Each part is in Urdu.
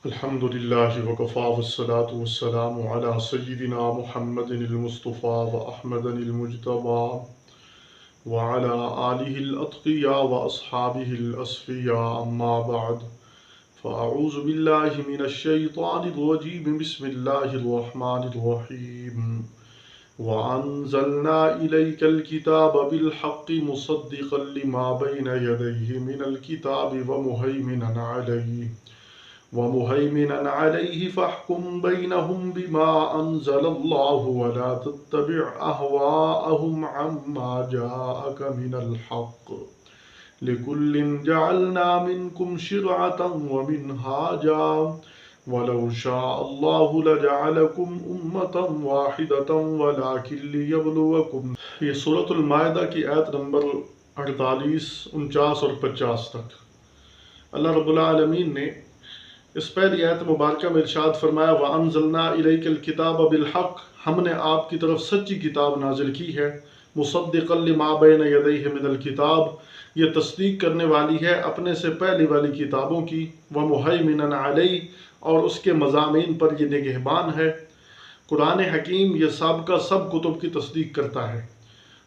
الحمد لله وكفى والصلاة والسلام على سيدنا محمد المصطفى وأحمد المجتبى وعلى آله الأتقياء وأصحابه الأصفياء أما بعد فأعوذ بالله من الشيطان الرجيم بسم الله الرحمن الرحيم وأنزلنا إليك الكتاب بالحق مصدقا لما بين يديه من الكتاب ومهيمنا عليه فاحكم بينهم بما أنزل الله ولا تتبع أهواءهم عما جاءك من الحق لكل جعلنا منكم شرعة ومنهاجا ولو شاء الله لجعلكم أمة واحدة ولكن ليبلوكم. یہ سورۃ المائدہ کی آیت نمبر 48، 49 اور 50 تک اللہ رب العالمین نے اس پہلی آیت مبارکہ میں ارشاد فرمایا وَأَنزَلْنَا إِلَيْكَ الْكِتَابَ بِالْحَقِّ، ہم نے آپ کی طرف سچی کتاب نازل کی ہے، مُصَدِّقًا لِمَا بَيْنَ يَدَيْهِ مِنَ الْكِتَابِ، یہ تصدیق کرنے والی ہے اپنے سے پہلی والی کتابوں کی، وَمُهَيْمِنًا عَلَيْهِ، اور اس کے مضامین پر یہ نگہبان ہے۔ قرآن حکیم یہ سابقہ سب کتب کی تصدیق کرتا ہے۔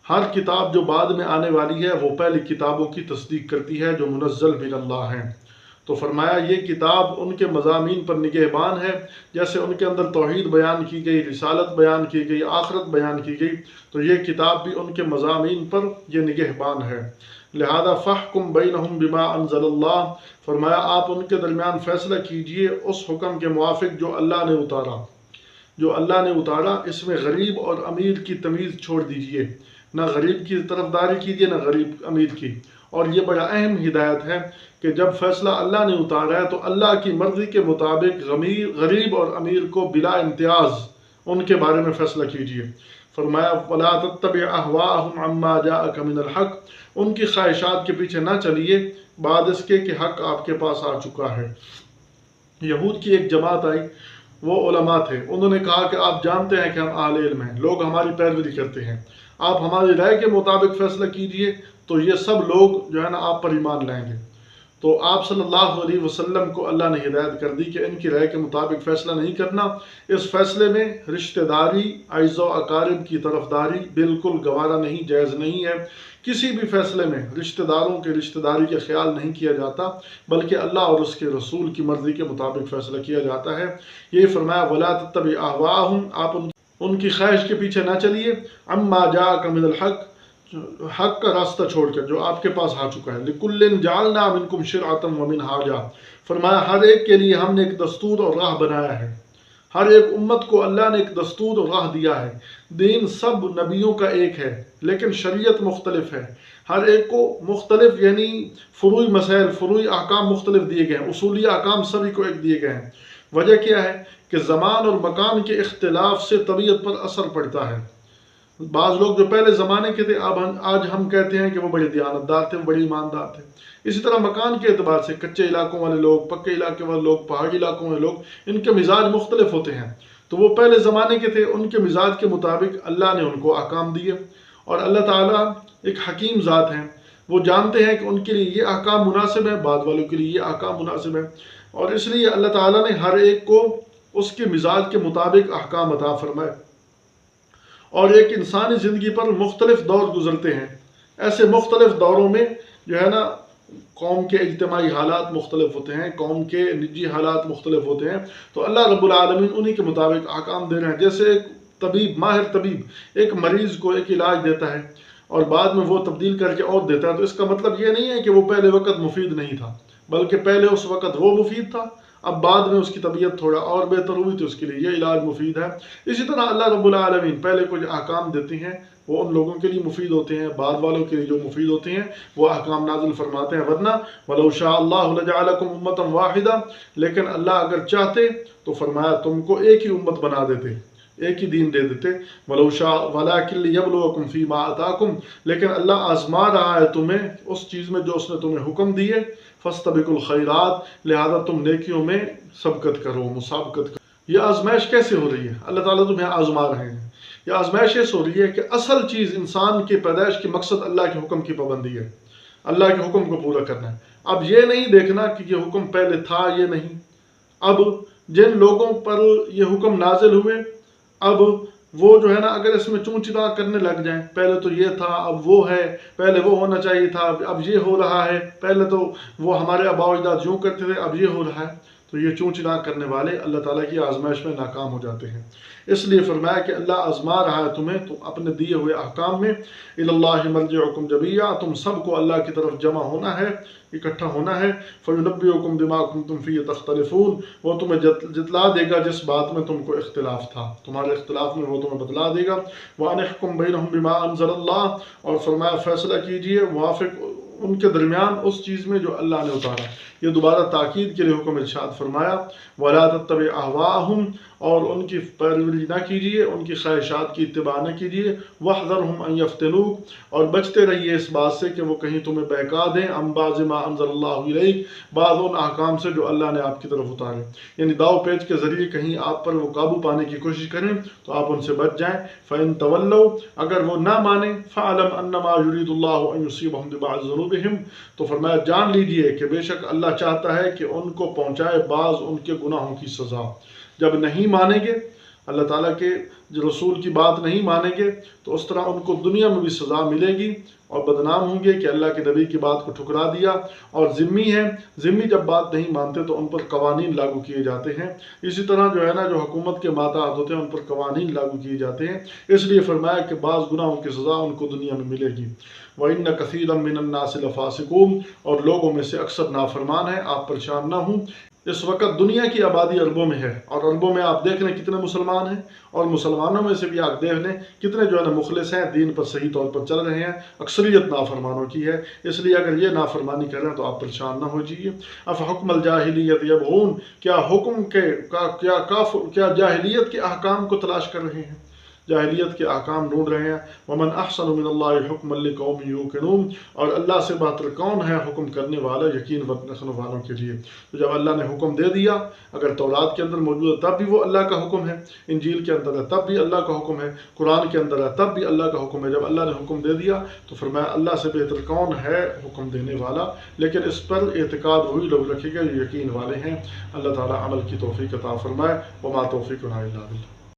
ہر کتاب جو بعد میں آنے والی ہے وہ پہلی کتابوں کی تصدیق کرتی ہے جو منزل من اللہ ہیں۔ تو فرمایا یہ کتاب ان کے مضامین پر نگہبان ہے، جیسے ان کے اندر توحید بیان کی گئی، رسالت بیان کی گئی، آخرت بیان کی گئی، تو یہ کتاب بھی ان کے مضامین پر یہ نگہبان ہے۔ لہذا فاحکم بینہم بما انزل اللہ، فرمایا آپ ان کے درمیان فیصلہ کیجئے اس حکم کے موافق جو اللہ نے اتارا، اس میں غریب اور امیر کی تمیز چھوڑ دیجئے، نہ غریب کی طرفداری کیجئے نہ غریب امیر کی۔ اور یہ بڑا اہم ہدایت ہے کہ جب فیصلہ اللہ نے اتارا ہے تو اللہ کی مرضی کے مطابق غریب اور امیر کو بلا امتیاز ان کے بارے میں فیصلہ کیجیے۔ فرمایا وَلَا تَتَّبِعْ أَهْوَاءَهُمْ عَمَّا جَاءَكَ مِنَ الْحَقِّ، ان کی خواہشات کے پیچھے نہ چلیے بعد اس کے کہ حق آپ کے پاس آ چکا ہے۔ یہود کی ایک جماعت آئی، وہ علماء تھے، انہوں نے کہا کہ آپ جانتے ہیں کہ ہم اہل علم ہیں، لوگ ہماری پیروی کرتے ہیں، آپ ہماری رائے کے مطابق فیصلہ کیجئے تو یہ سب لوگ جو ہے نا آپ پر ایمان لائیں گے۔ تو آپ صلی اللہ علیہ وسلم کو اللہ نے ہدایت کر دی کہ ان کی رائے کے مطابق فیصلہ نہیں کرنا، اس فیصلے میں رشتہ داری، اعز و اقارب کی طرفداری بالکل گوارا نہیں، جائز نہیں ہے۔ کسی بھی فیصلے میں رشتہ داروں کے رشتہ داری کا خیال نہیں کیا جاتا، بلکہ اللہ اور اس کے رسول کی مرضی کے مطابق فیصلہ کیا جاتا ہے۔ یہ فرمایا وَلَا تَتَّبِعْ أَهْوَاءَهُمْ، آپ ان کی خواہش کے پیچھے نہ چلیے، عَمَّا جَاءَكَ مِنَ الْحَقِّ، حق کا راستہ چھوڑ کر جو آپ کے پاس آ چکا ہے۔ لِكُلٍّ جَعَلْنَا مِنْكُمْ شِرْعَةً وَمِنْهَاجًا، فرمایا ہر ایک کے لیے ہم نے ایک دستور اور راہ بنایا ہے، ہر ایک امت کو اللہ نے ایک دستور اور راہ دیا ہے۔ دین سب نبیوں کا ایک ہے لیکن شریعت مختلف ہے، ہر ایک کو مختلف یعنی فروعی مسائل، فروعی احکام مختلف دیے گئے ہیں، اصولی احکام سبھی کو ایک دیے گئے ہیں۔ وجہ کیا ہے کہ زمان اور مکان کے اختلاف سے طبیعت پر اثر پڑتا ہے۔ بعض لوگ جو پہلے زمانے کے تھے آج ہم کہتے ہیں کہ وہ بڑے دیانتدار تھے، وہ بڑے ایماندار تھے۔ اسی طرح مکان کے اعتبار سے کچے علاقوں والے لوگ، پکے علاقے والے لوگ، پہاڑی علاقوں والے لوگ، ان کے مزاج مختلف ہوتے ہیں۔ تو وہ پہلے زمانے کے تھے، ان کے مزاج کے مطابق اللہ نے ان کو احکام دیے، اور اللہ تعالیٰ ایک حکیم ذات ہیں، وہ جانتے ہیں کہ ان کے لیے یہ احکام مناسب ہے، بعد والوں کے لیے یہ احکام مناسب ہے، اور اس لیے اللہ تعالیٰ نے ہر ایک کو اس کے مزاج کے مطابق احکام عطا فرمائے۔ اور ایک انسانی زندگی پر مختلف دور گزرتے ہیں، ایسے مختلف دوروں میں جو ہے نا قوم کے اجتماعی حالات مختلف ہوتے ہیں، قوم کے نجی حالات مختلف ہوتے ہیں، تو اللہ رب العالمین انہی کے مطابق احکام دے رہے ہیں۔ جیسے ایک طبیب، ماہر طبیب ایک مریض کو ایک علاج دیتا ہے اور بعد میں وہ تبدیل کر کے اور دیتا ہے، تو اس کا مطلب یہ نہیں ہے کہ وہ پہلے وقت مفید نہیں تھا، بلکہ پہلے اس وقت وہ مفید تھا، اب بعد میں اس کی طبیعت تھوڑا اور بہتر ہوئی تو اس کے لیے یہ علاج مفید ہے۔ اسی طرح اللہ رب العالمین پہلے کچھ احکام دیتے ہیں، وہ ان لوگوں کے لیے مفید ہوتے ہیں، بعد والوں کے لیے جو مفید ہوتے ہیں وہ احکام نازل فرماتے ہیں۔ ورنہ وَلَوْ شَاءَ اللَّهُ لَجَعَلَكُمْ أُمَّةً وَاحِدَةً، لیکن اللہ اگر چاہتے تو فرمایا تم کو ایک ہی امت بنا دیتے، ایک ہی دین دے دیتے۔ وَلَوْ شَاءَ وَلَٰكِن لِيَبْلُوَكُمْ فِي مَا آتَاكُمْ، لیکن اللہ آزما رہا ہے تمہیں اس چیز میں جو اس نے تمہیں حکم دیے۔ فَاسْتَبِقُوا الْخَيْرَاتِ، لہذا تم نیکیوں میں سبقت کرو، مسابقت کرو۔ یہ آزمائش کیسے ہو رہی ہے؟ اللہ تعالیٰ تمہیں آزما رہے ہیں۔ یہ آزمائش اس ہو رہی ہے کہ اصل چیز انسان کے پیدائش کی مقصد اللہ کے حکم کی پابندی ہے، اللہ کے حکم کو پورا کرنا ہے۔ اب یہ نہیں دیکھنا کہ یہ حکم پہلے تھا یہ نہیں، اب جن لوگوں پر یہ حکم نازل ہوئے، اب وہ جو ہے نا اگر اس میں چون چنا کرنے لگ جائیں، پہلے تو یہ تھا اب وہ ہے، پہلے وہ ہونا چاہیے تھا اب یہ ہو رہا ہے، پہلے تو وہ ہمارے آباء و اجداد یوں کرتے تھے اب یہ ہو رہا ہے، تو یہ چون چنا کرنے والے اللہ تعالیٰ کی آزمائش میں ناکام ہو جاتے ہیں۔ اس لیے فرمایا کہ اللہ آزما رہا ہے تمہیں تو اپنے دیے ہوئے احکام میں، الی اللہ مرجعکم جمیعا، تم سب کو اللہ کی طرف جمع ہونا ہے، اکٹھا ہونا ہے، فینبئکم بما کنتم فیہ تختلفون، وہ تمہیں جتلا دے گا جس بات میں تم کو اختلاف تھا، تمہارے اختلاف میں وہ تمہیں بتلا دے گا۔ وان احکم بینہم بما انزل اللہ، اور فرمایا فیصلہ کیجئے موافق ان کے درمیان اس چیز میں جو اللہ نے اتارا۔ یہ دوبارہ تاکید کے لیے حکم ارشاد فرمایا، وَلَا تَتَّبِعْ أَهْوَاءَهُمْ، اور ان کی پیروی نہ کیجیے، ان کی خواہشات کی اتباع نہ کیجیے، وَاحْذَرْهُمْ أَن يَفْتِنُوكَ، اور بچتے رہیے اس بات سے کہ وہ کہیں تمہیں بہکا دیں، عن بَعْضِ مَا أَنزَلَ اللَّهُ إِلَيْكَ، بعض ان احکام سے جو اللہ نے آپ کی طرف اتارے، یعنی داؤ پیچ کے ذریعے کہیں آپ پر وہ قابو پانے کی کوشش کریں تو آپ ان سے بچ جائیں۔ فَإِن تَوَلَّوْا، اگر وہ نہ مانیں، فَاعْلَمْ أَنَّمَا يُرِيدُ اللَّهُ أَن يُصِيبَهُم بِبَعْضِ ذُنُوبِهِمْ، تو فرمایا جان لیجئے کہ بے شک اللہ چاہتا ہے کہ ان کو پہنچائے بعض ان کے گناہوں کی سزا۔ جب نہیں مانیں گے، اللہ تعالیٰ کے جو رسول کی بات نہیں مانیں گے تو اس طرح ان کو دنیا میں بھی سزا ملے گی اور بدنام ہوں گے کہ اللہ کے نبی کی بات کو ٹھکرا دیا۔ اور ذمی ہے، ذمی جب بات نہیں مانتے تو ان پر قوانین لاگو کیے جاتے ہیں، اسی طرح جو ہے نا جو حکومت کے ماتحت ہوتے ہیں ان پر قوانین لاگو کیے جاتے ہیں، اس لیے فرمایا کہ بعض گناہوں کی سزا ان کو دنیا میں ملے گی۔ وَإِنَّ كَثِيرًا مِّنَ النَّاسِ لَفَاسِقُونَ، اور لوگوں میں سے اکثر نافرمان ہیں، آپ پریشان نہ ہوں۔ اس وقت دنیا کی آبادی اربوں میں ہے، اور اربوں میں آپ دیکھ لیں کتنے مسلمان ہیں، اور مسلمانوں میں سے بھی آپ دیکھ لیں کتنے جو ہے نا مخلص ہیں، دین پر صحیح طور پر چل رہے ہیں، اکثریت نافرمانوں کی ہے۔ اس لیے اگر یہ نافرمانی کر رہے ہیں تو آپ پریشان نہ ہو جائیے۔ افحکم الجاہلیت یبغون، کیا حکم کے کیا جاہلیت کے احکام کو تلاش کر رہے ہیں، جاہلیت کے احکام ڈھونڈ رہے ہیں۔ ومن احسن من اللہ حکما لقوم یوقنون، اور اللہ سے بہتر کون ہے حکم کرنے والا یقین رکھنے والوں کے لیے۔ تو جب اللہ نے حکم دے دیا، اگر تورات کے اندر موجود ہے تب بھی وہ اللہ کا حکم ہے، انجیل کے اندر ہے تب بھی اللہ کا حکم ہے، قرآن کے اندر ہے تب بھی اللہ کا حکم ہے، جب اللہ نے حکم دے دیا تو فرمایا اللہ سے بہتر کون ہے حکم دینے والا۔ لیکن اس پر اعتقاد وہی لوگ رکھے گا جو یقین والے ہیں۔ اللہ تعالیٰ عمل کی توفیق عطا فرمائے۔ وما توفیقنا الا باللہ۔